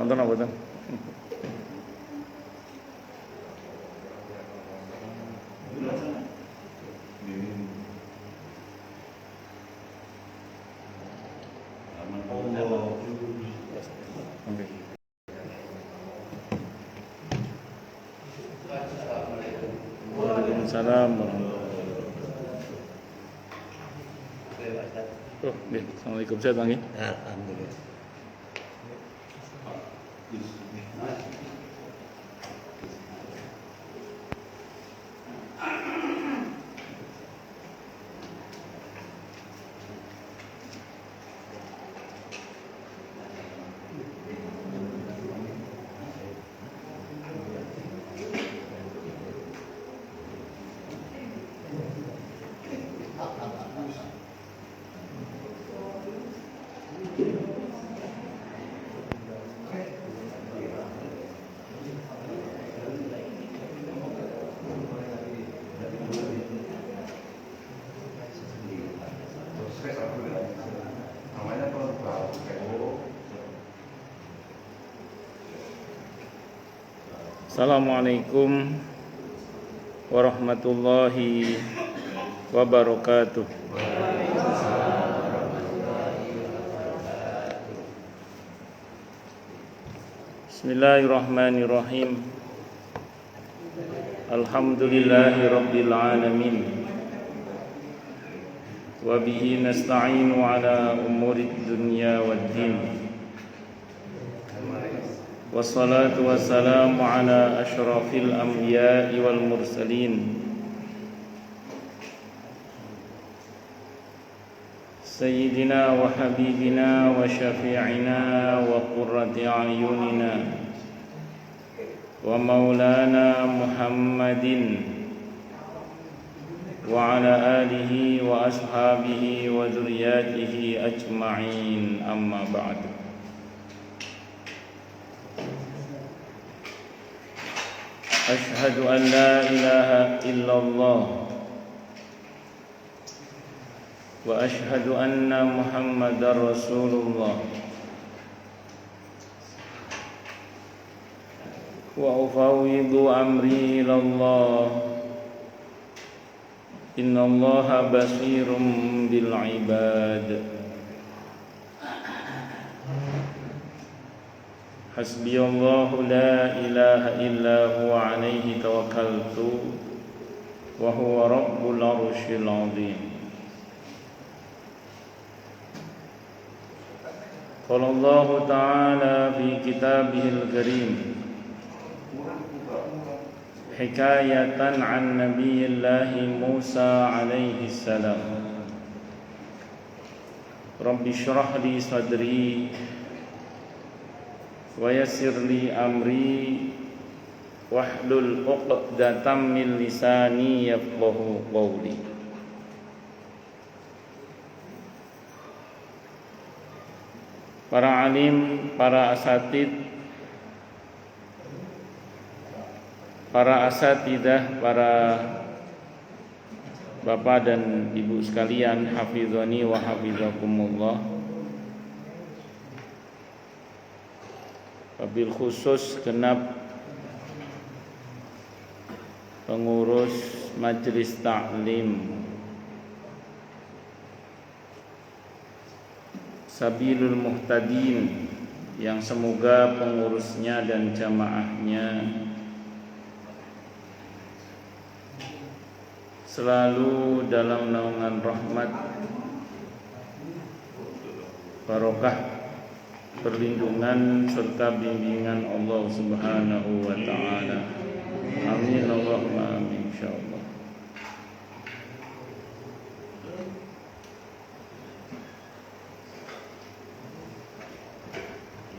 Wonten apa mboten? Waalaikumsalam warahmatullahi wabarakatuh. Assalamualaikum, sehat Bang. Alhamdulillah. Assalamualaikum warahmatullahi wabarakatuh. Bismillahirrahmanirrahim. Alhamdulillahi rabbil alamin. Wa bihi nasta'inu ala umurid dunya waddin. Wassalatu wassalamu ala asyrafil anbiya'i wal mursalin Sayyidina wa habibina wa syafi'ina wa qurrati a'yunina wa maulana Muhammadin wa ala alihi wa ashabihi wa dzurriyyatihi ajma'in, amma ba'du. Asyhadu an la ilaha illallah wa asyhadu anna Muhammadar Rasulullah wa ufawwidu amri ilallah innallaha basirum bil ibad. Hasbiyallahu la ilaha illa huwa alaihi tawakkaltu wa huwa rabbul arsyil azim. Qala Allah ta'ala fi kitabihil karim hikayatan an nabiyillahi Musa alaihi salam. Rabbi shrah li sadri wa yassir li amri wahlul 'uqdatam min lisani yafqahu qawli. Para alim, para asatid, para asatidah, para bapak dan ibu sekalian, hafizani wa hafizakumullah. Wabil khusus genap pengurus majelis taklim Sabilul Muhtadin, yang semoga pengurusnya dan jamaahnya selalu dalam naungan rahmat, barokah, perlindungan serta bimbingan Allah Subhanahu wa ta'ala. Amin Allahumma amin insyaallah.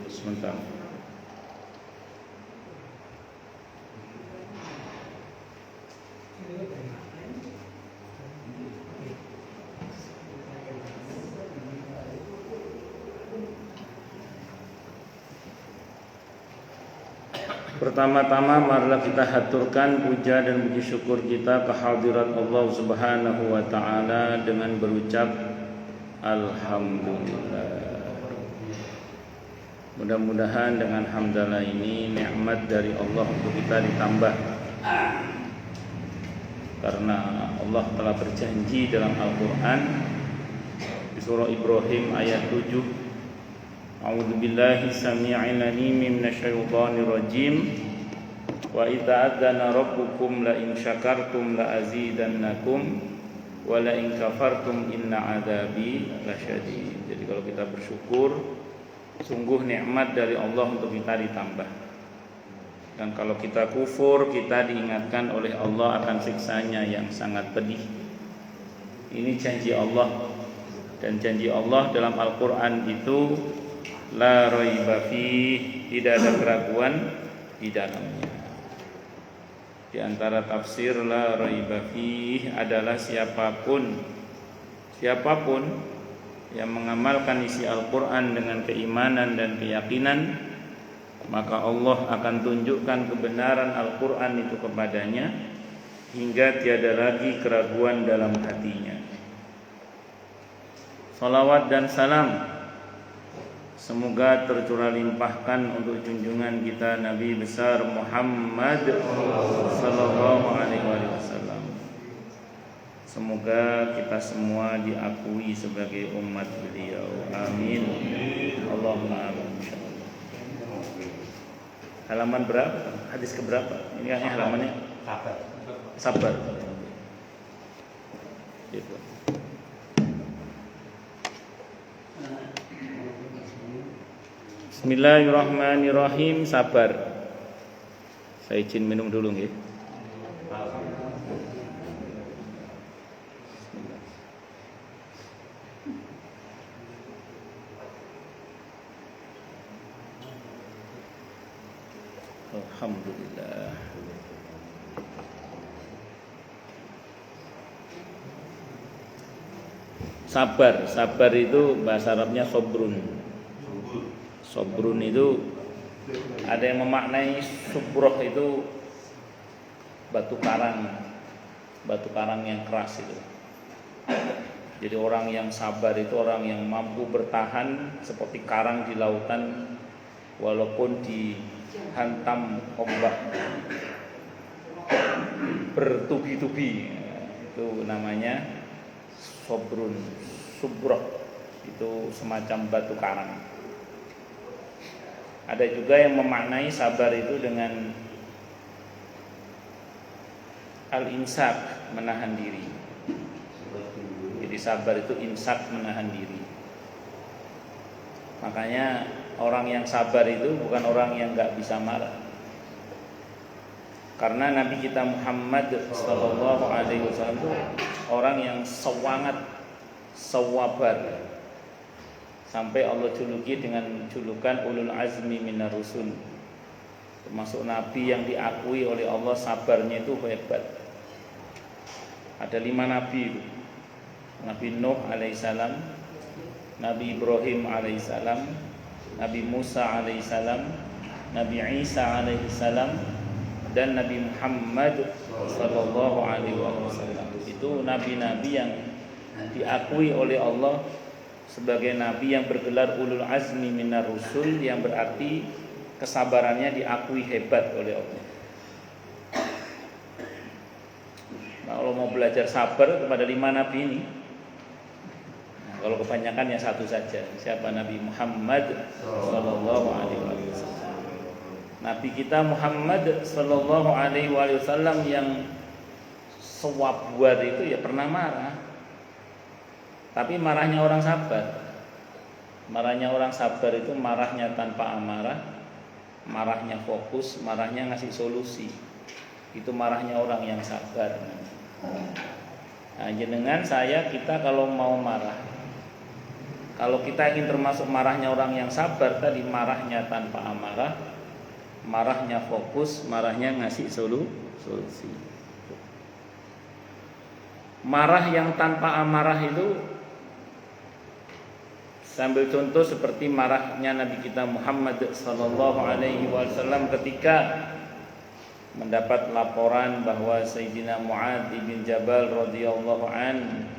Sebentar. Pertama-tama marilah kita haturkan puja dan puji syukur kita kehadirat Allah Subhanahu wa ta'ala dengan berucap Alhamdulillah. Mudah-mudahan dengan hamdalah ini nikmat dari Allah untuk kita ditambah. Karena Allah telah berjanji dalam Al-Quran di surah Ibrahim ayat 7, A'udzubillahi samii'il 'aliim minasyaitonir rajim. Wa idza adzana rabbukum la in syakartum la azidannakum wa la in kafartum inna 'adzabi lasyadid. Jadi kalau kita bersyukur, sungguh nikmat dari Allah untuk kita ditambah. Dan kalau kita kufur, kita diingatkan oleh Allah akan siksanya yang sangat pedih. Ini janji Allah. Dan janji Allah dalam Al-Quran itu la raiba fih, tidak ada keraguan di dalamnya. Di antara tafsir la raiba fih adalah siapapun yang mengamalkan isi Al-Quran dengan keimanan dan keyakinan, maka Allah akan tunjukkan kebenaran Al-Quran itu kepadanya hingga tiada lagi keraguan dalam hatinya. Salawat dan salam semoga tercurah limpahkan untuk junjungan kita Nabi besar Muhammad sallallahu alaihi wasallam. Semoga kita semua diakui sebagai umat beliau. Amin. Allahumma amin. Halaman berapa? Hadis keberapa? Ini kan halamannya sabar. Gitu. Bismillahirrahmanirrahim. Sabar. Saya izin minum dulu nggih. Alhamdulillah. Sabar itu bahasa Arabnya sobrun. Sobrun itu ada yang memaknai subroh itu batu karang yang keras itu. Jadi orang yang sabar itu orang yang mampu bertahan seperti karang di lautan walaupun dihantam ombak bertubi-tubi. Itu namanya subroh, itu semacam batu karang. Ada juga yang memaknai sabar itu dengan al-imsak, menahan diri. Jadi sabar itu imsak, menahan diri. Makanya orang yang sabar itu bukan orang yang gak bisa marah. Karena Nabi kita Muhammad sallallahu alaihi wasallam itu orang yang sewangat, sawabar. Sampai Allah juluki dengan julukan ulul azmi minar rusul. Termasuk nabi yang diakui oleh Allah sabarnya itu hebat. Ada 5 nabi itu. Nabi Nuh alaihissalam, Nabi Ibrahim alaihissalam, Nabi Musa alaihissalam, Nabi Isa alaihissalam, dan Nabi Muhammad sallallahu alaihi wasallam. Itu nabi-nabi yang diakui oleh Allah sebagai nabi yang bergelar ulul azmi minar rusul, yang berarti kesabarannya diakui hebat oleh Allah. Nah, kalau mau belajar sabar kepada 5 nabi ini, kalau kebanyakan ya satu saja. Siapa? Nabi Muhammad sallallahu alaihi wasallam. Nabi kita Muhammad sallallahu alaihi wasallam yang sewabar itu ya pernah marah. Tapi marahnya orang sabar. Marahnya orang sabar itu marahnya tanpa amarah, marahnya fokus, marahnya ngasih solusi. Itu marahnya orang yang sabar. Nah, jenengan saya kita kalau mau marah, kalau kita ingin termasuk marahnya orang yang sabar tadi, marahnya tanpa amarah, marahnya fokus, marahnya ngasih solusi. Marah yang tanpa amarah itu, sambil contoh seperti marahnya Nabi kita Muhammad sallallahu alaihi wasallam ketika mendapat laporan bahwa Sayyidina Mu'adz bin Jabal radhiyallahu an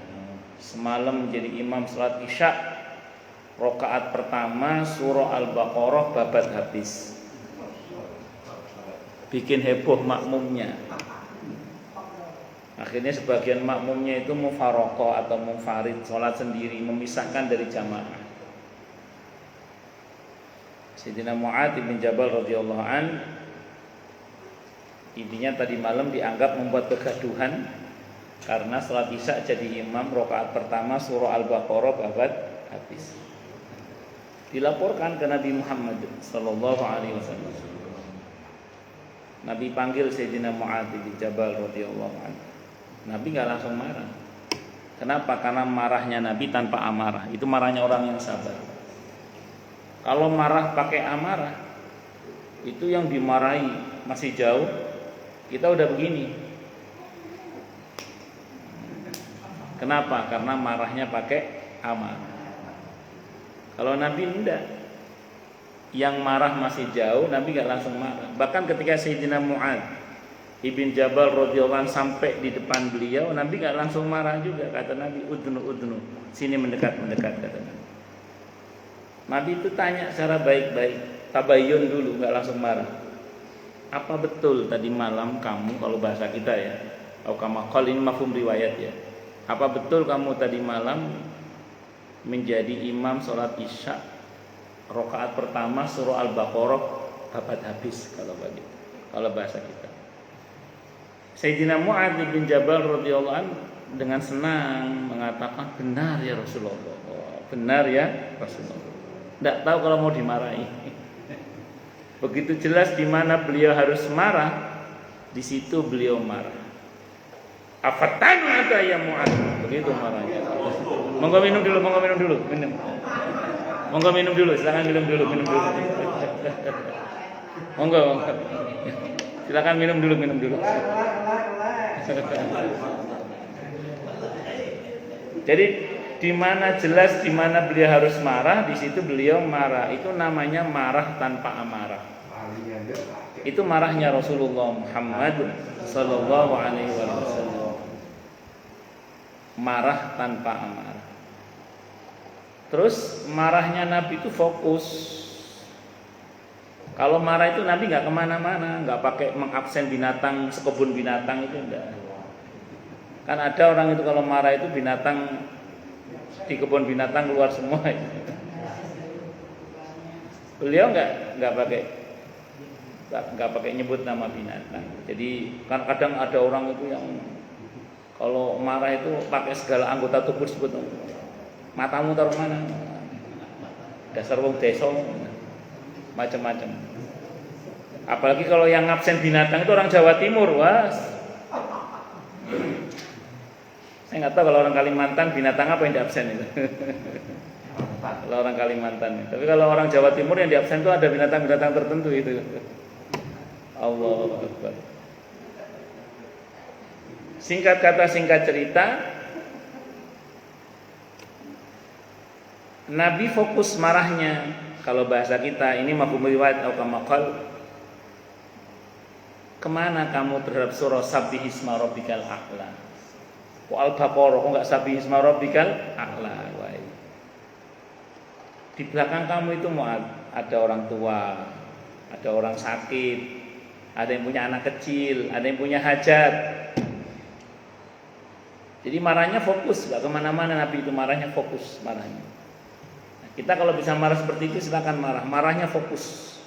semalam jadi imam salat Isya Rakaat pertama surah Al-Baqarah babat habis. Bikin heboh makmumnya. Akhirnya sebagian makmumnya itu mufaraqah atau munfarid, sholat sendiri, memisahkan dari jamaah. Sayyidina Mu'adz bin Jabal radhiyallahu an, intinya tadi malam dianggap membuat kegaduhan karena sholat isya jadi imam rakaat pertama surah Al-Baqarah babat habis. Dilaporkan ke Nabi Muhammad sallallahu alaihi wasallam. Nabi panggil Sayyidina Mu'adz bin Jabal radhiyallahu anhu. Nabi nggak langsung marah. Kenapa? Karena marahnya Nabi tanpa amarah. Itu marahnya orang yang sabar. Kalau marah pakai amarah, itu yang dimarahi masih jauh. Kita udah begini. Kenapa? Karena marahnya pakai amarah. Kalau Nabi enggak, yang marah masih jauh, Nabi nggak langsung marah. Bahkan ketika Sayyidina Mu'adz Ibn Jabal radhiyallahu anhu sampai di depan beliau, Nabi nggak langsung marah juga. Kata Nabi, udnu, sini mendekat, kata Nabi. Nabi itu tanya secara baik-baik, tabayyun dulu, nggak langsung marah. Apa betul tadi malam kamu, kalau bahasa kita ya, atau kama qal, ini mafhum riwayat ya. Apa betul kamu tadi malam menjadi imam sholat isya rakaat pertama surah Al-Baqarah babat habis, kalau bahasa kita. Sayyidina Mu'adz bin Jabal radhiyallahu anhu dengan senang mengatakan, benar ya Rasulullah, benar ya Rasulullah. Tidak tahu kalau mau dimarahi. Begitu jelas di mana beliau harus marah, di situ beliau marah. Afatan ada ya Mu'adz, begitu marahnya. Monggo minum dulu. Monggo minum dulu, silakan minum dulu. Monggo. Silakan minum dulu. Jadi di mana jelas di mana beliau harus marah, di situ beliau marah. Itu namanya marah tanpa amarah. Itu marahnya Rasulullah Muhammad sallallahu alaihi wasallam. Marah tanpa amarah. Terus marahnya Nabi itu fokus. Kalau marah itu Nabi nggak kemana-mana, nggak pakai mengabsen binatang, sekebun binatang itu enggak. Kan ada orang itu kalau marah itu binatang di kebun binatang keluar semua. Beliau nggak pakai nyebut nama binatang. Jadi kan kadang ada orang itu yang kalau marah itu pakai segala anggota tubuh disebut. Matamu taruh mana? Dasar wong desa, macam-macam. Apalagi kalau yang ngabsen binatang itu orang Jawa Timur, wah. Saya nggak tahu kalau orang Kalimantan binatang apa yang diabsen itu. Kalau orang Kalimantan. Tapi kalau orang Jawa Timur yang diabsen itu ada binatang-binatang tertentu itu. Allahu Akbar. Singkat kata, singkat cerita, Nabi fokus marahnya. Kalau bahasa kita ini mafhum riwayat atau kama qal, kemana kamu terhadap surah Sabbihisma rabbikal a'la? Al-Baqarah kok enggak Sabbihisma rabbikal a'la? Di belakang kamu itu ada orang tua, ada orang sakit, ada yang punya anak kecil, ada yang punya hajat. Jadi marahnya fokus, enggak kemana-mana. Nabi itu marahnya fokus, marahnya. Nah, kita kalau bisa marah seperti itu silakan marah. Marahnya fokus,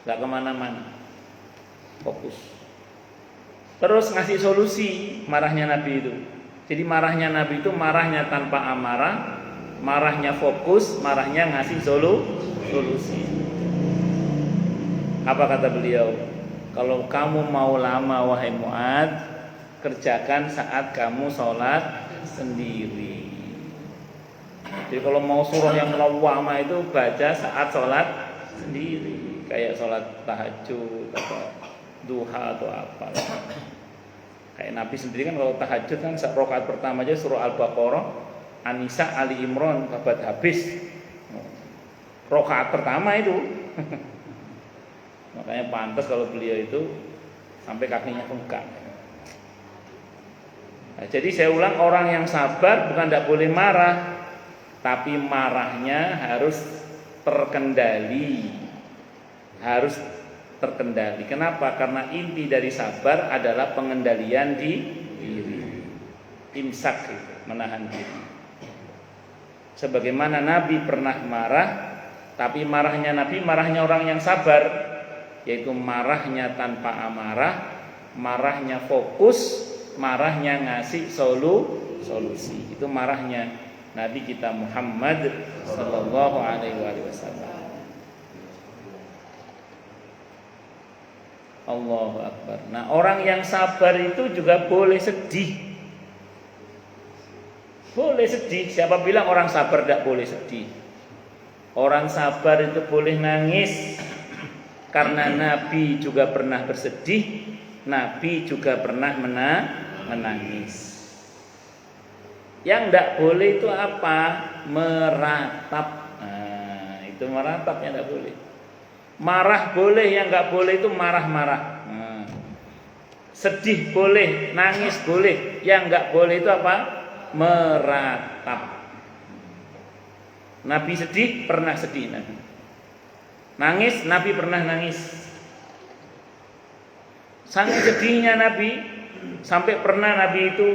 enggak kemana-mana, fokus. Terus ngasih solusi marahnya Nabi itu. Jadi marahnya Nabi itu marahnya tanpa amarah, marahnya fokus, marahnya ngasih solusi. Apa kata beliau? Kalau kamu mau lama wahai Mu'adz, kerjakan saat kamu sholat sendiri. Jadi kalau mau surah yang lawama itu baca saat sholat sendiri, kayak sholat tahajud atau duha atau apa. Kayak Nabi sendiri kan kalau tahajud kan rakaat pertama aja surah Al-Baqarah, An-Nisa, Ali Imran babat habis. Rakaat pertama itu. Makanya pantas kalau beliau itu sampai kakinya bengkak. Nah, jadi saya ulang, orang yang sabar bukan tidak boleh marah, tapi marahnya harus terkendali. Harus terkendali. Kenapa? Karena inti dari sabar adalah pengendalian diri. Imsak itu, menahan diri. Sebagaimana Nabi pernah marah, tapi marahnya Nabi marahnya orang yang sabar, yaitu marahnya tanpa amarah, marahnya fokus, marahnya ngasih solusi. Itu marahnya Nabi kita Muhammad sallallahu alaihi wasallam. Allahu Akbar. Nah, orang yang sabar itu juga boleh sedih. Boleh sedih. Siapa bilang orang sabar tidak boleh sedih? Orang sabar itu boleh nangis. Karena Nabi juga pernah bersedih, Nabi juga pernah menangis. Yang tidak boleh itu apa? Meratap. Nah, itu meratap yang tidak boleh. Marah boleh, yang nggak boleh itu marah-marah. Nah, sedih boleh, nangis boleh, yang nggak boleh itu apa? Meratap. Nabi sedih, pernah sedih Nabi. Nangis, Nabi pernah nangis. Sangat sedihnya Nabi, sampai pernah Nabi itu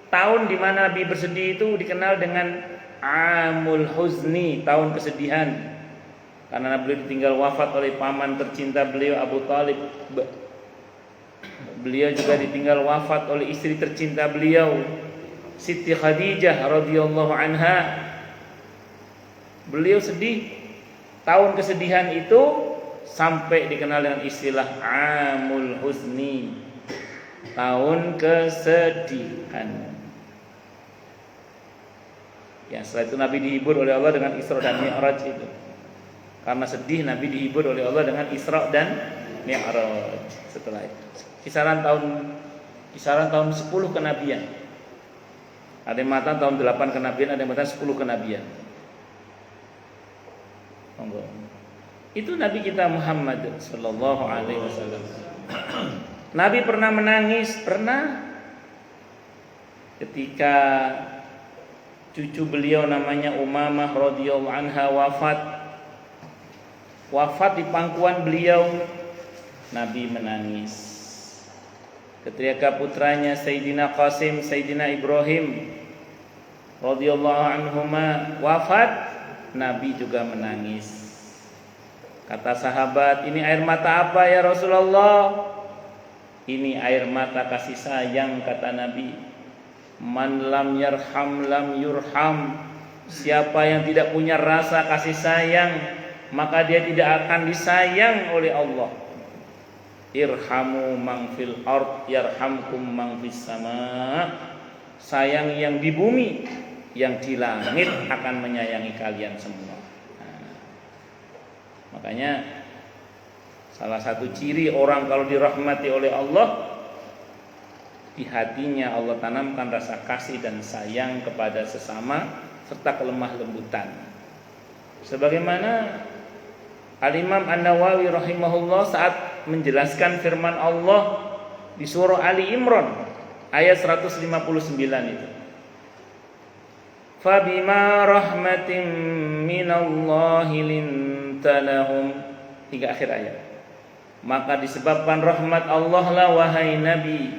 tahun di mana Nabi bersedih itu dikenal dengan Amul Huzni, tahun kesedihan. Karena beliau ditinggal wafat oleh paman tercinta beliau Abu Thalib. Beliau juga ditinggal wafat oleh istri tercinta beliau Siti Khadijah radhiyallahu anha. Beliau sedih. Tahun kesedihan itu sampai dikenal dengan istilah Amul Huzni, tahun kesedihan. Ya, setelah itu Nabi dihibur oleh Allah dengan Isra dan Mi'raj itu. Karena sedih Nabi dihibur oleh Allah dengan Isra dan Mi'raj. Setelah itu kisaran tahun 10 kenabian. Ada yang mengatakan tahun 8 kenabian, ada yang mengatakan 10 kenabian. Itu Nabi kita Muhammad sallallahu alaihi wasallam. Nabi pernah menangis, pernah ketika cucu beliau namanya Umamah radhiyallahu anha wafat di pangkuan beliau. Nabi menangis. Ketika putranya Sayyidina Qasim, Sayyidina Ibrahim radhiyallahu anhuma wafat, Nabi juga menangis. Kata sahabat, ini air mata apa ya Rasulullah? Ini air mata kasih sayang, kata Nabi. Man lam yarham lam yurham. Siapa yang tidak punya rasa kasih sayang, maka dia tidak akan disayang oleh Allah. Irhamu man fil ard yarhamkum man fis sama. Sayang yang di bumi, yang di langit akan menyayangi kalian semua. Nah, makanya salah satu ciri orang kalau dirahmati oleh Allah, di hatinya Allah tanamkan rasa kasih dan sayang kepada sesama serta kelemah lembutan. Sebagaimana Al-Imam An-Nawawi rahimahullah saat menjelaskan firman Allah di surah Ali Imran ayat 159 itu. Fabima rahmatin minallahi linta lahum, hingga akhir ayat. Maka disebabkan rahmat Allah lah wahai Nabi,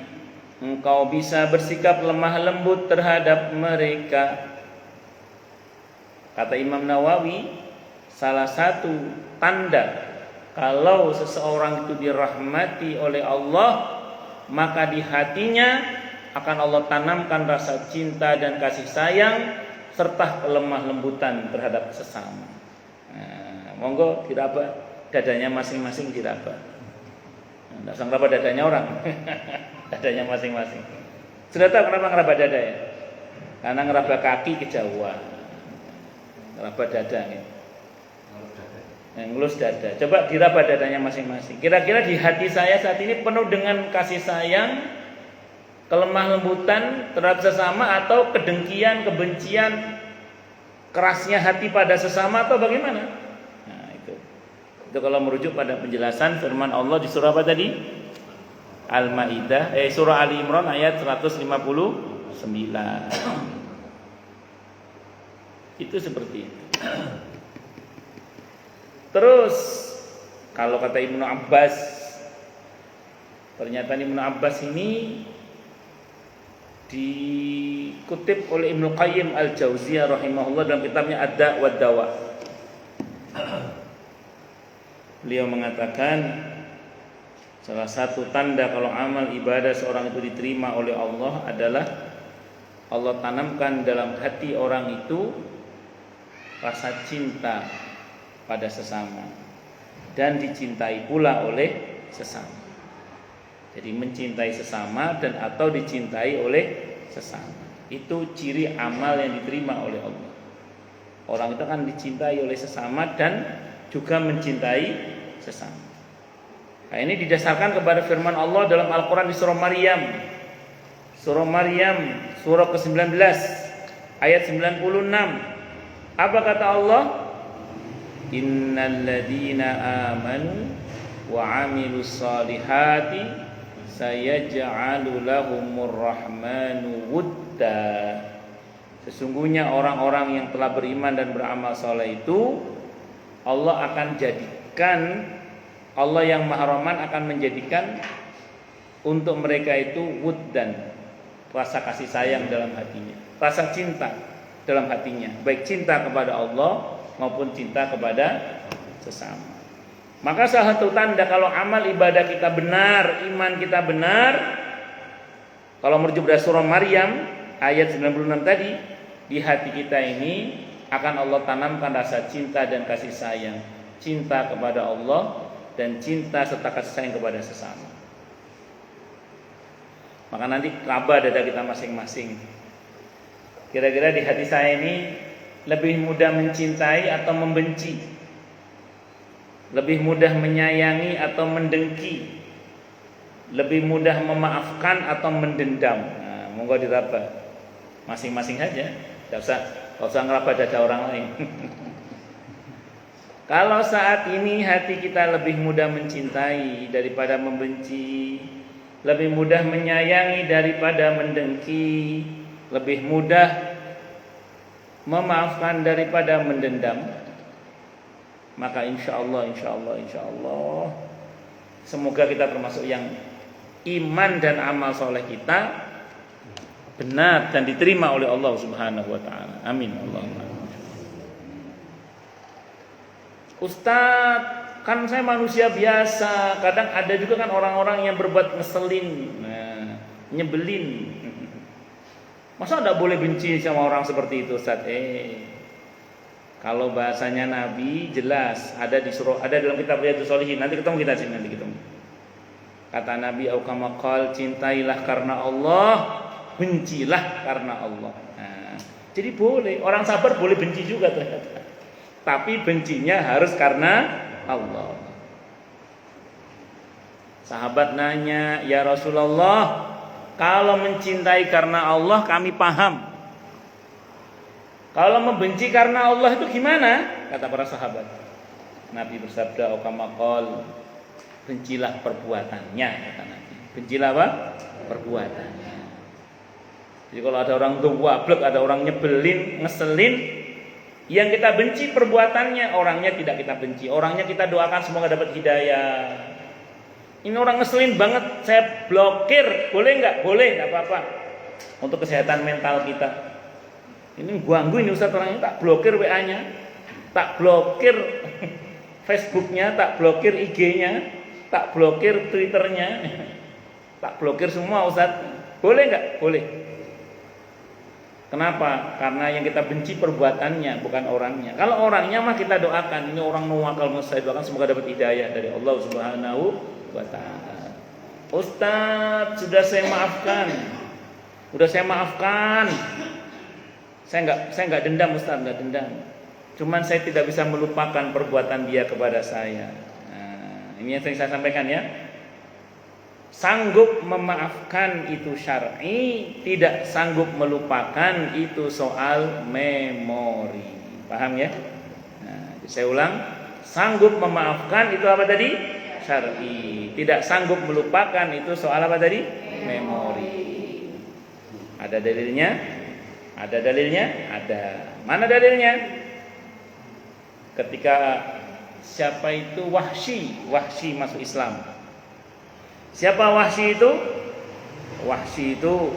engkau bisa bersikap lemah lembut terhadap mereka. Kata Imam Nawawi, salah satu tanda kalau seseorang itu dirahmati oleh Allah, maka di hatinya akan Allah tanamkan rasa cinta dan kasih sayang serta kelemah lembutan terhadap sesama. Nah, monggo diraba dadanya masing-masing, diraba. Tidak usah ngeraba dadanya orang, dadanya masing-masing. Sudah tahu kenapa ngeraba dada ya? Karena ngeraba kaki kejauhan, ngeraba dada gitu. Ngelus dada. Coba diraba dadanya masing-masing. Kira-kira di hati saya saat ini penuh dengan kasih sayang, kelemah lembutan terhadap sesama, atau kedengkian, kebencian, kerasnya hati pada sesama, atau bagaimana? Nah, itu kalau merujuk pada penjelasan firman Allah di surah apa tadi? Al-Maidah, surah Ali Imran ayat 159. Itu seperti itu. Terus kalau kata Ibnu Abbas, pernyataan Ibnu Abbas ini dikutip oleh Ibnu Qayyim Al-Jauziyah rahimahullah dalam kitabnya Ad-Da' wa Dawa. Beliau mengatakan salah satu tanda kalau amal ibadah seorang itu diterima oleh Allah adalah Allah tanamkan dalam hati orang itu rasa cinta pada sesama dan dicintai pula oleh sesama. Jadi mencintai sesama dan atau dicintai oleh sesama. Itu ciri amal yang diterima oleh Allah. Orang itu akan dicintai oleh sesama dan juga mencintai sesama. Nah, ini didasarkan kepada firman Allah dalam Al-Quran di surah Maryam. Surah Maryam, surah ke-19 ayat 96. Apa kata Allah? Innal ladzina amanu wa 'amilus solihati sayaj'alu lahumur rahmanu wudda. Sesungguhnya orang-orang yang telah beriman dan beramal saleh itu Allah akan jadikan, Allah yang Maha Rahman akan menjadikan untuk mereka itu wuddan, rasa kasih sayang dalam hatinya, rasa cinta dalam hatinya, baik cinta kepada Allah maupun cinta kepada sesama. Maka salah satu tanda kalau amal ibadah kita benar, iman kita benar, kalau merujuk dari surah Maryam ayat 96 tadi, di hati kita ini akan Allah tanamkan rasa cinta dan kasih sayang, cinta kepada Allah dan cinta serta kasih sayang kepada sesama. Maka nanti raba dada kita masing-masing. Kira-kira di hati saya ini lebih mudah mencintai atau membenci, lebih mudah menyayangi atau mendengki, lebih mudah memaafkan atau mendendam. Nah, monggo diraba masing-masing saja, tidak usah ngeraba dada orang lain. Kalau saat ini hati kita lebih mudah mencintai daripada membenci, lebih mudah menyayangi daripada mendengki, lebih mudah memaafkan daripada mendendam, maka insya Allah semoga kita termasuk yang iman dan amal soleh kita benar dan diterima oleh Allah Subhanahu wa ta'ala. Amin. Allahumma. Ustadz, kan saya manusia biasa, kadang ada juga kan orang-orang yang berbuat ngeselin, nyebelin. Masa tidak boleh benci sama orang seperti itu, Ustadz? Kalau bahasanya Nabi jelas ada di surah, ada dalam kitab Riyadhus Shalihin. Nanti ketemu kita sini, nanti ketemu. Kata Nabi aukamakal, cintailah karena Allah, bencilah karena Allah. Nah, jadi boleh, orang sabar boleh benci juga ternyata. Tapi bencinya harus karena Allah. Sahabat nanya, ya Rasulullah, kalau mencintai karena Allah kami paham. Kalau membenci karena Allah itu gimana? Kata para sahabat. Nabi bersabda, "Aukamakol, bencilah perbuatannya," kata Nabi. Bencilah apa? Perbuatannya. Jadi kalau ada orang tuwablek, ada orang nyebelin, ngeselin, yang kita benci perbuatannya, orangnya tidak kita benci. Orangnya kita doakan semoga dapat hidayah. Ini orang ngeselin banget, saya blokir. Boleh nggak? Boleh, nggak apa-apa. Untuk kesehatan mental kita. Ini ganggu ini Ustaz, orang ini tak blokir WA-nya, tak blokir Facebook-nya, tak blokir IG-nya, tak blokir Twitter-nya, tak blokir semua Ustaz. Boleh nggak? Boleh. Kenapa? Karena yang kita benci perbuatannya, bukan orangnya. Kalau orangnya mah kita doakan, ini orang nuwakal, saya doakan semoga dapat hidayah dari Allah Subhanahu wa ta'ala. Ustaz, sudah saya maafkan. Saya enggak dendam Ustaz, enggak dendam. Cuman saya tidak bisa melupakan perbuatan dia kepada saya. Nah, ini yang sering saya sampaikan ya. Sanggup memaafkan itu syar'i, tidak sanggup melupakan itu soal memori. Paham ya? Nah, saya ulang, sanggup memaafkan itu apa tadi? Syar'i. Tidak sanggup melupakan itu soal apa tadi? Memori. Ada dalilnya? Ada dalilnya? Ada. Mana dalilnya? Ketika siapa itu Wahsy masuk Islam. Siapa Wahsy itu? Wahsy itu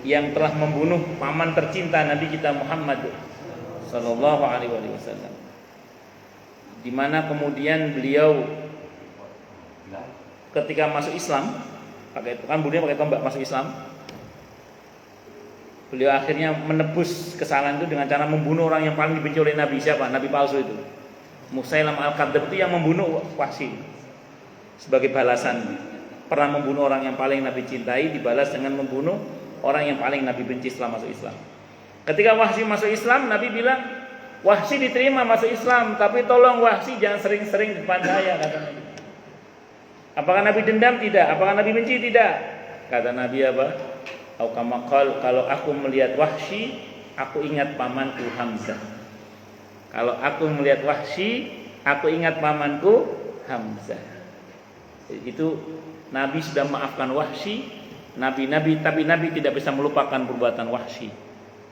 yang telah membunuh paman tercinta Nabi kita Muhammad sallallahu alaihi wasallam. Di mana kemudian beliau ketika masuk Islam, beliau pakai tombak masuk Islam. Beliau akhirnya menebus kesalahan itu dengan cara membunuh orang yang paling dibenci oleh Nabi. Siapa? Nabi palsu itu. Musailam al-Kadzdzab itu yang membunuh Wahsy sebagai balasan. Pernah membunuh orang yang paling Nabi cintai, dibalas dengan membunuh orang yang paling Nabi benci setelah masuk Islam. Ketika Wahsy masuk Islam, Nabi bilang, Wahsy diterima masuk Islam, tapi tolong Wahsy jangan sering-sering di depan saya, kata Nabi. Apakah Nabi dendam? Tidak. Apakah Nabi benci? Tidak. Kata Nabi apa? Kalau aku melihat Wahsy, aku ingat pamanku Hamzah. Kalau aku melihat Wahsy, aku ingat pamanku Hamzah. Itu Nabi sudah maafkan Wahsy, tapi Nabi tidak bisa melupakan perbuatan Wahsy.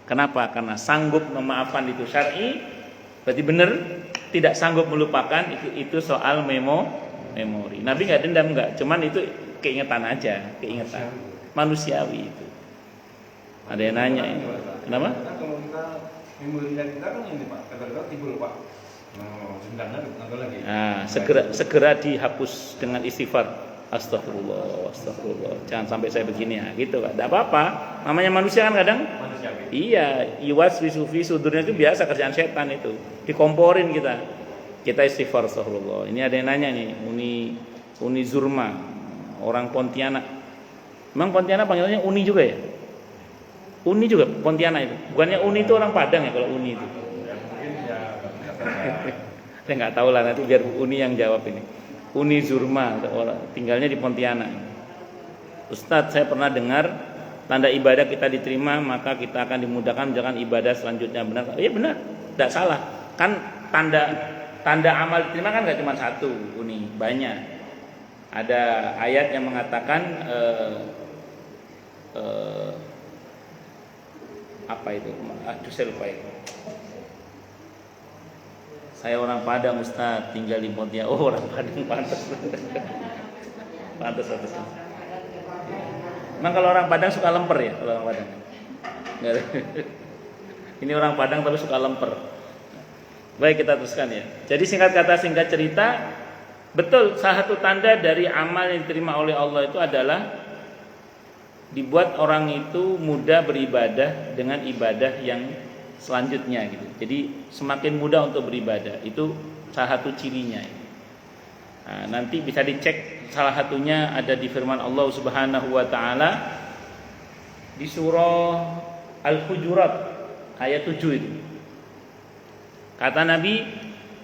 Kenapa? Karena sanggup memaafkan itu syar'i, berarti benar. Tidak sanggup melupakan itu soal memori. Nabi nggak dendam, nggak, cuman itu keingetan aja, keingetan manusiawi itu. Ada yang nanya ini, kenapa? Kalau kita memori kita kan ini Pak, kadang-kadang timbul Pak. Nah, segera dihapus dengan istighfar. Astagfirullah. Jangan sampai saya begini ya, gitu kan. Tidak apa-apa. Namanya manusia kan kadang. Manusiawi. Iya, iwas wisufi sudurnya itu biasa kerjaan setan itu. Dikomporin kita. Kita istighfar astagfirullah. Ini ada yang nanya nih, Uni Zurma, orang Pontianak. Memang Pontianak panggilannya Uni juga ya? Uni juga Pontianak itu. Bukannya Uni itu orang Padang ya kalau Uni itu? Saya nggak tahu lah, nanti biar Uni yang jawab ini. Uni Zurma, tinggalnya di Pontianak. Ustadz, saya pernah dengar tanda ibadah kita diterima maka kita akan dimudahkan menjalankan ibadah selanjutnya. Benar? Iya benar, tidak salah. Kan tanda amal diterima kan nggak cuma satu, Uni, banyak. Ada ayat yang mengatakan apa itu? Aduh, saya lupa itu. Saya orang Padang Ustaz, tinggal di Pontianak. Oh, orang Padang, pantas. Pantas. Emang kalau orang Padang suka lemper ya? Kalau orang Padang. Ini orang Padang tapi suka lemper. Baik, kita teruskan ya. Jadi singkat kata singkat cerita, betul, salah satu tanda dari amal yang diterima oleh Allah itu adalah dibuat orang itu mudah beribadah dengan ibadah yang selanjutnya gitu. Jadi semakin mudah untuk beribadah, itu salah satu cirinya. Nah, nanti bisa dicek, salah satunya ada di firman Allah Subhanahu wa taala di surah Al-Hujurat ayat 7 itu. Kata Nabi,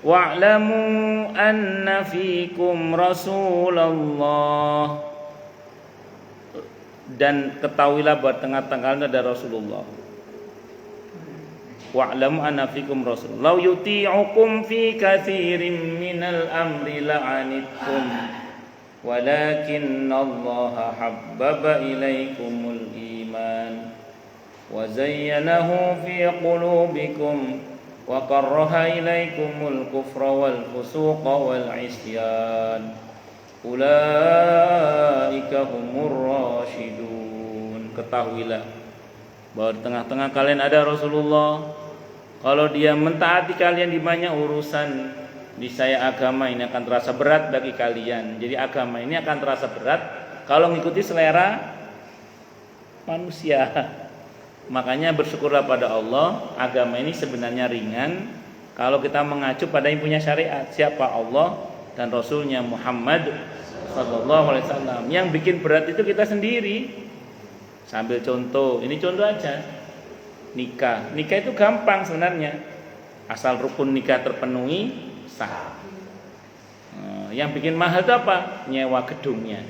wa'lamu anna fikum Rasulullah, dan ketahuilah bahwa tengah-tengahnya ada Rasulullah. Wa'lamu anna fikum rasul law yuti'ukum fi katsirin minal amri la'anittum walakinna Allah habbaba ilaikumul iman wa zayyanahu fi qulubikum wa karraha ilaikumul kufra wal fusuqa wal isyan ulaika humur rasyidun. Ketahuilah bahwa di tengah-tengah kalian ada Rasulullah. Kalau dia mentaati kalian di banyak urusan, niscaya agama ini akan terasa berat bagi kalian. Jadi agama ini akan terasa berat kalau mengikuti selera manusia. Makanya bersyukurlah pada Allah, agama ini sebenarnya ringan kalau kita mengacu pada yang punya syariat. Siapa? Allah dan Rasulnya Muhammad sallallahu alaihi wasallam. Yang bikin berat itu kita sendiri. Sambil contoh, ini contoh aja. Nikah itu gampang sebenarnya, asal rukun nikah terpenuhi sah. Yang bikin mahal itu apa? Nyewa gedungnya.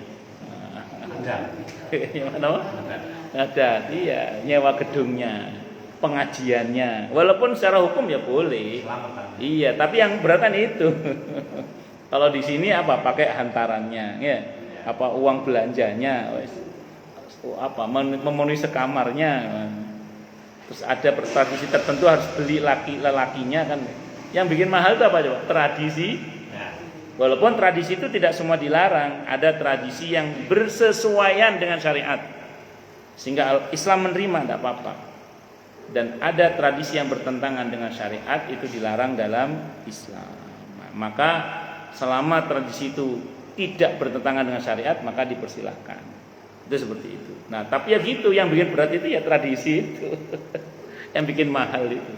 Ada, iya, nyewa gedungnya, pengajiannya. Walaupun secara hukum ya boleh. Iya, tapi yang beratan itu. Kalau di sini apa? Pakai hantarannya, ya. Apa uang belanjanya, apa memenuhi sekamarnya. Terus ada tradisi tertentu harus beli lelakinya kan. Yang bikin mahal itu apa coba? Tradisi. Walaupun tradisi itu tidak semua dilarang, ada tradisi yang bersesuaian dengan syariat. Sehingga Islam menerima, tidak apa-apa. Dan ada tradisi yang bertentangan dengan syariat, itu dilarang dalam Islam. Maka selama tradisi itu tidak bertentangan dengan syariat, maka dipersilahkan. Itu seperti itu. Nah, tapi ya gitu, yang bikin berat itu ya tradisi itu. Yang bikin mahal itu.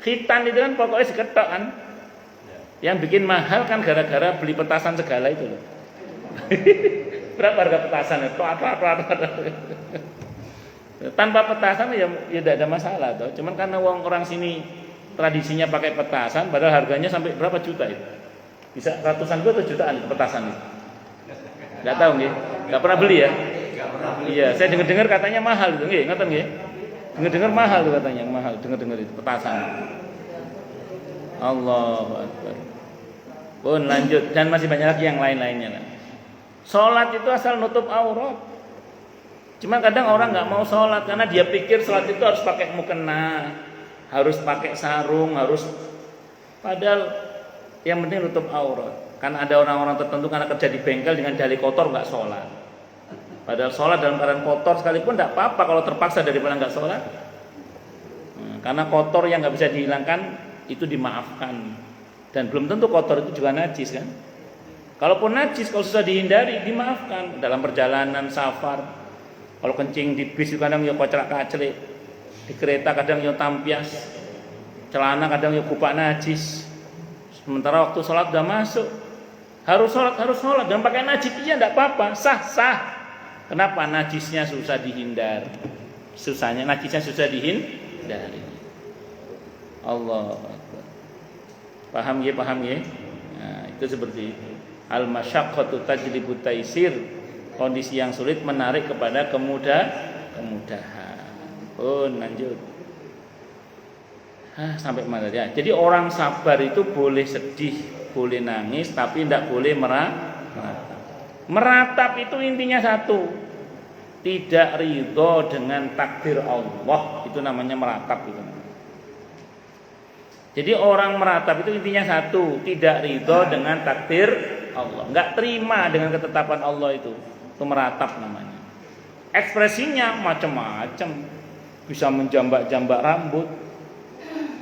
Khitan itu kan pokoknya seketok kan. Yang bikin mahal kan gara-gara beli petasan segala itu loh. Berapa harga petasan? Tanpa petasan ya tidak ada masalah toh. Cuman karena orang sini tradisinya pakai petasan, padahal harganya sampai berapa juta itu? Bisa ratusan atau jutaan petasan itu. Enggak tahu nggih. Enggak pernah beli ya? Iya, saya dengar-dengar katanya mahal itu nggih, ngoten nggih. Dengar-dengar mahal tuh katanya, mahal. Dengar-dengar itu petasan. Allahu Akbar. Pun lanjut, dan masih banyak lagi yang lain-lainnya lah. Sholat itu asal nutup aurat. Cuma kadang orang nggak mau sholat karena dia pikir sholat itu harus pakai mukena, harus pakai sarung, harus. Padahal yang penting nutup aurat. Karena ada orang-orang tertentu karena kerja di bengkel dengan dalih kotor nggak sholat. Padahal sholat dalam keadaan kotor sekalipun tidak apa-apa kalau terpaksa daripada nggak sholat. Karena kotor yang nggak bisa dihilangkan itu dimaafkan. Dan belum tentu kotor itu juga najis kan. Kalaupun najis, kalau susah dihindari, dimaafkan. Dalam perjalanan, safar, kalau kencing di bis kadang ya kocrak-kacrik, di kereta kadang ya tampias, celana kadang ya kupak najis. Sementara waktu sholat udah masuk, harus sholat, dan pakai najis iya tidak apa-apa, sah. Kenapa? Najisnya susah dihindar. Najisnya susah dihindari. Allah Akbar. Paham ya? Nah, itu seperti itu. Al-masyaqqatu tajlibu taisir. Kondisi yang sulit menarik kepada kemudahan. Lanjut. Sampai mana ya? Jadi orang sabar itu boleh sedih, boleh nangis, tapi tidak boleh meratap. Meratap itu intinya satu. Tidak ridho dengan takdir Allah. Itu namanya meratap itu. Jadi orang meratap itu intinya satu, tidak ridho dengan takdir Allah, enggak terima dengan ketetapan Allah itu meratap namanya. Ekspresinya macam-macam, bisa menjambak-jambak rambut,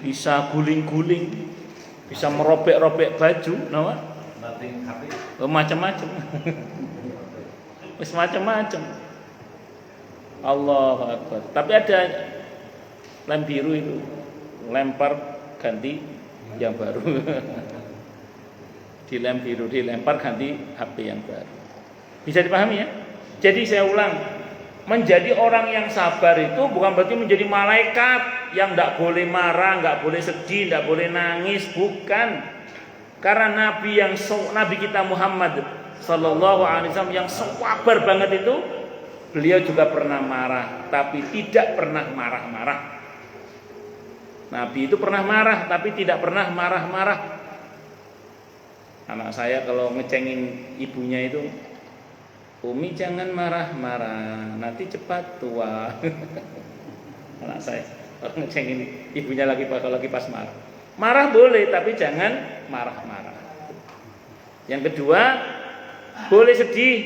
bisa guling-guling, bisa merobek-robek baju, macam-macam, macam-macam. Allahu Akbar. Tapi ada lem biru itu, lempar ganti yang baru. Dilem biru, dilempar ganti HP yang baru. Bisa dipahami ya? Jadi saya ulang, menjadi orang yang sabar itu bukan berarti menjadi malaikat yang tidak boleh marah, nggak boleh sedih, nggak boleh nangis, bukan. Karena Nabi kita Muhammad Sallallahu Alaihi Wasallam yang sabar banget itu, beliau juga pernah marah, tapi tidak pernah marah-marah. Nabi itu pernah marah tapi tidak pernah marah-marah. Anak saya kalau ngecengin ibunya itu, Umi jangan marah-marah, nanti cepat tua. Anak saya kalau ngecengin ibunya kalau lagi pas marah. Marah boleh tapi jangan marah-marah. Yang kedua, boleh sedih,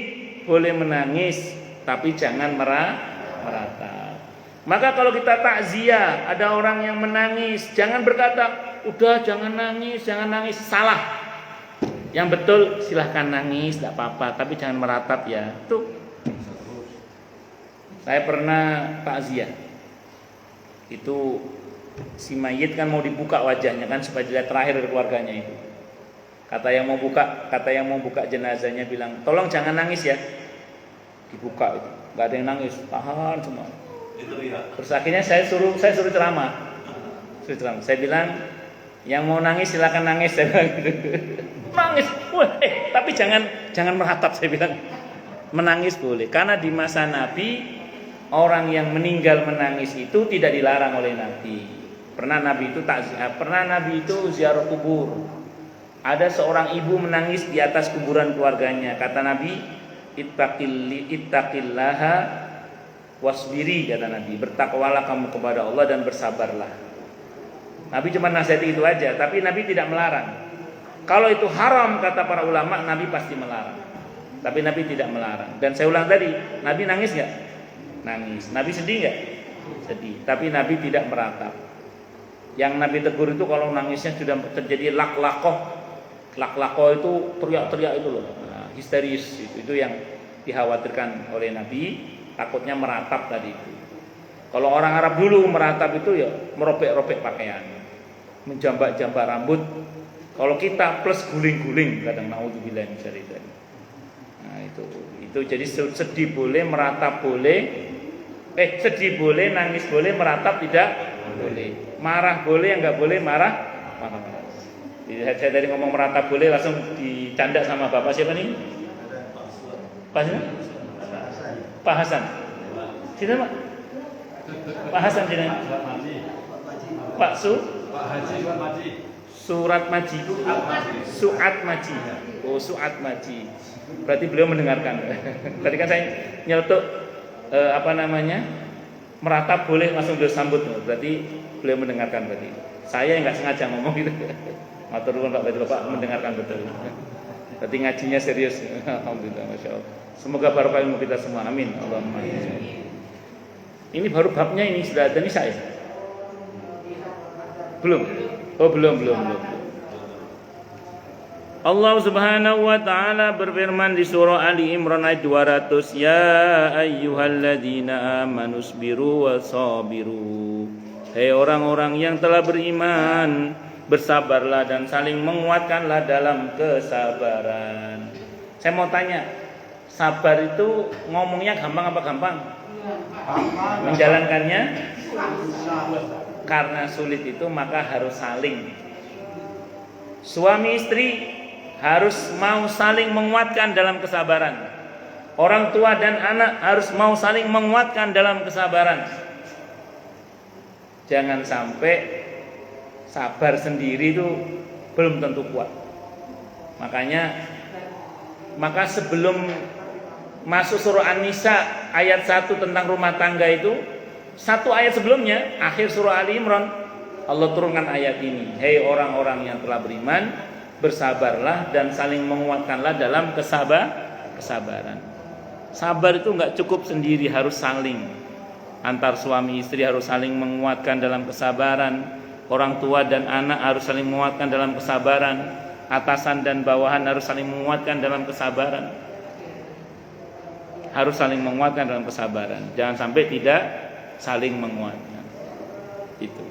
boleh menangis, tapi jangan meratap. Maka kalau kita takziah, ada orang yang menangis, jangan berkata, udah jangan nangis, salah. Yang betul silahkan nangis, tidak apa-apa, tapi jangan meratap ya. Tuh. Saya pernah takziah. Itu si mayit kan mau dibuka wajahnya kan supaya dilihat terakhir dari keluarganya itu. Kata yang mau buka jenazahnya bilang, tolong jangan nangis ya. Dibuka itu, nggak ada yang nangis, tahan semua. Terus akhirnya saya suruh ceramah. Saya bilang, yang mau nangis silakan nangis. Saya bilang gitu. Nangis, tapi jangan meratap. Saya bilang, menangis boleh. Karena di masa Nabi, orang yang meninggal menangis itu tidak dilarang oleh Nabi. Pernah Nabi itu ziarah kubur. Ada seorang ibu menangis di atas kuburan keluarganya. Kata Nabi, ittaqillaha Wasbiri kata Nabi, bertakwalah kamu kepada Allah dan bersabarlah. Nabi cuma nasihati itu aja, tapi Nabi tidak melarang. Kalau itu haram kata para ulama, Nabi pasti melarang. Tapi Nabi tidak melarang. Dan saya ulang tadi, Nabi nangis nggak? Nangis. Nabi sedih nggak? Sedih. Tapi Nabi tidak meratap. Yang Nabi tegur itu kalau nangisnya sudah terjadi laklakoh. Laklakoh itu teriak-teriak itu loh, histeris. Itu yang dikhawatirkan oleh Nabi. Takutnya meratap tadi itu. Kalau orang Arab dulu meratap itu ya merobek-robek pakaian, menjambak-jambak rambut. Kalau kita plus guling-guling, kadang naudzubillah min dzalik. Nah itu jadi sedih boleh, meratap boleh. Sedih boleh, nangis boleh, meratap tidak boleh. Marah boleh, enggak boleh marah. Jadi saya tadi ngomong meratap boleh, langsung dicanda sama bapak siapa nih? Pak siapa? Pak Hasan. Sini Pak. Pak Hasan sini. Pak Haji Surat Maji. Suat Maji. Oh, Suat Maji. Berarti beliau mendengarkan. Tadi kan saya nyeletuk meratap boleh, langsung beliau sambut. Berarti beliau mendengarkan berarti. Saya nggak sengaja ngomong gitu. Matur nuwun Pak, berarti Bapak mendengarkan betul. Berarti ngajinya serius. Alhamdulillah, masya Allah. Semoga barokah ilmu kita semua. Amin. Allahumma amin. Ini baru babnya ini sudah ada nisa ya? Belum. Oh belum. Allah Subhanahu wa taala berfirman di surah Ali Imran ayat 200, ya ayyuhalladzina amanu sabiru wasabiru. Hei orang-orang yang telah beriman, bersabarlah dan saling menguatkanlah dalam kesabaran. Saya mau tanya, sabar itu ngomongnya gampang apa gampang? Menjalankannya karena sulit itu maka harus saling. Suami istri harus mau saling menguatkan dalam kesabaran. Orang tua dan anak harus mau saling menguatkan dalam kesabaran. Jangan sampai sabar sendiri itu belum tentu kuat. Maka sebelum masuk surah An-Nisa ayat 1 tentang rumah tangga itu, satu ayat sebelumnya, akhir surah Ali Imran, Allah turunkan ayat ini. Hei orang-orang yang telah beriman, bersabarlah dan saling menguatkanlah dalam kesabaran. Sabar itu enggak cukup sendiri, harus saling. Antar suami istri harus saling menguatkan dalam kesabaran. Orang tua dan anak harus saling menguatkan dalam kesabaran. Atasan dan bawahan harus saling menguatkan dalam kesabaran. Harus saling menguatkan dalam kesabaran. Jangan sampai tidak saling menguatkan. Itu.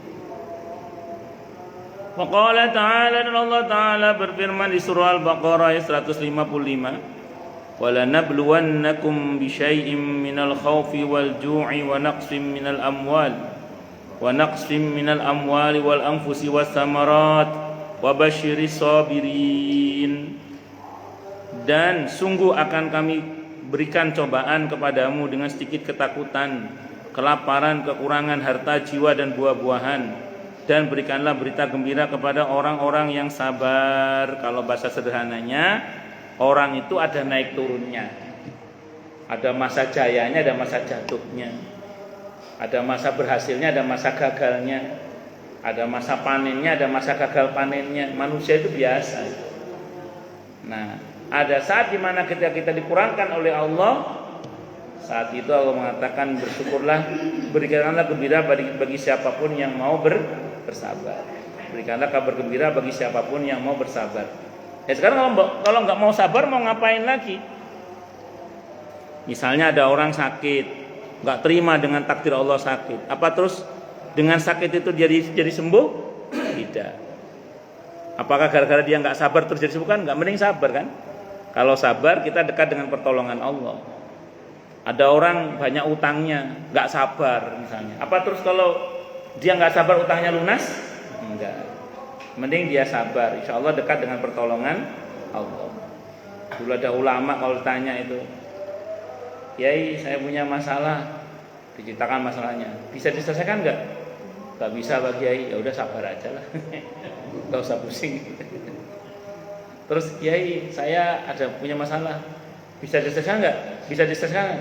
Waqala ta'ala, dan Allah Ta'ala berfirman di surah Al-Baqarah ayat 155, وَلَنَبْلُوَنَّكُمْ بِشَيْءٍ مِّنَ الْخَوْفِ وَالْجُوعِ وَنَقْصٍ مِّنَ الْأَمْوَالِ وَالْأَنفُسِ وَالثَّمَرَاتِ وَبَشِّرِ الصَّابِرِينَ. Dan sungguh akan kami berikan cobaan kepadamu dengan sedikit ketakutan, kelaparan, kekurangan harta, jiwa dan buah-buahan. Dan berikanlah berita gembira kepada orang-orang yang sabar. Kalau bahasa sederhananya, orang itu ada naik turunnya. Ada masa jayanya, ada masa jatuhnya. Ada masa berhasilnya, ada masa gagalnya. Ada masa panennya, ada masa gagal panennya. Manusia itu biasa. Nah, ada saat dimana kita dikurangkan oleh Allah. Saat itu Allah mengatakan bersyukurlah, berikanlah gembira bagi siapapun yang mau bersabar. Berikanlah kabar gembira bagi siapapun yang mau bersabar. Sekarang kalau nggak mau sabar, mau ngapain lagi? Misalnya ada orang sakit, nggak terima dengan takdir Allah sakit. Apa terus dengan sakit itu jadi sembuh? Tidak. Apakah gara-gara dia nggak sabar terus jadi sembuh? Kan nggak, mending sabar kan? Kalau sabar kita dekat dengan pertolongan Allah. Ada orang banyak utangnya, nggak sabar misalnya. Apa terus kalau dia nggak sabar utangnya lunas? Enggak. Mending dia sabar. Insya Allah dekat dengan pertolongan Allah. Dulu ada ulama kalau ditanya itu, Kiai saya punya masalah, diceritakan masalahnya, bisa diselesaikan nggak? Nggak bisa Pak Kiai, ya udah sabar aja lah, nggak usah pusing. Terus Kiai saya ada punya masalah, bisa diselesaikan nggak?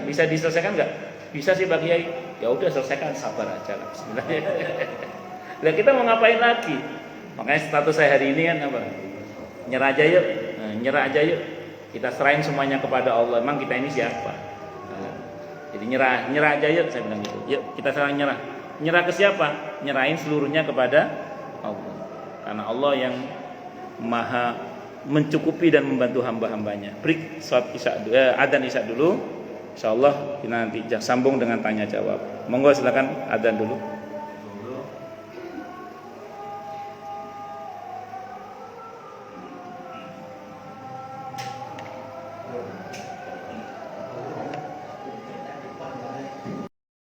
Bisa diselesaikan nggak? Bisa sih Pak Kiai. Ya udah selesaikan, sabar aja lah. Bismillah. Lah kita mau ngapain lagi? Makanya status saya hari ini kan apa? Nyerah aja yuk. Nah, nyerah aja yuk. Kita serahin semuanya kepada Allah. Emang kita ini siapa? Nah, jadi nyerah aja yuk, saya bilang gitu. Yuk kita saling nyerah. Nyerah ke siapa? Nyerahin seluruhnya kepada Allah. Karena Allah yang maha mencukupi dan membantu hamba-hambanya. Break sholat adzan isya dulu. Insyaallah kita nanti sambung dengan tanya jawab. Monggo silakan adzan dulu.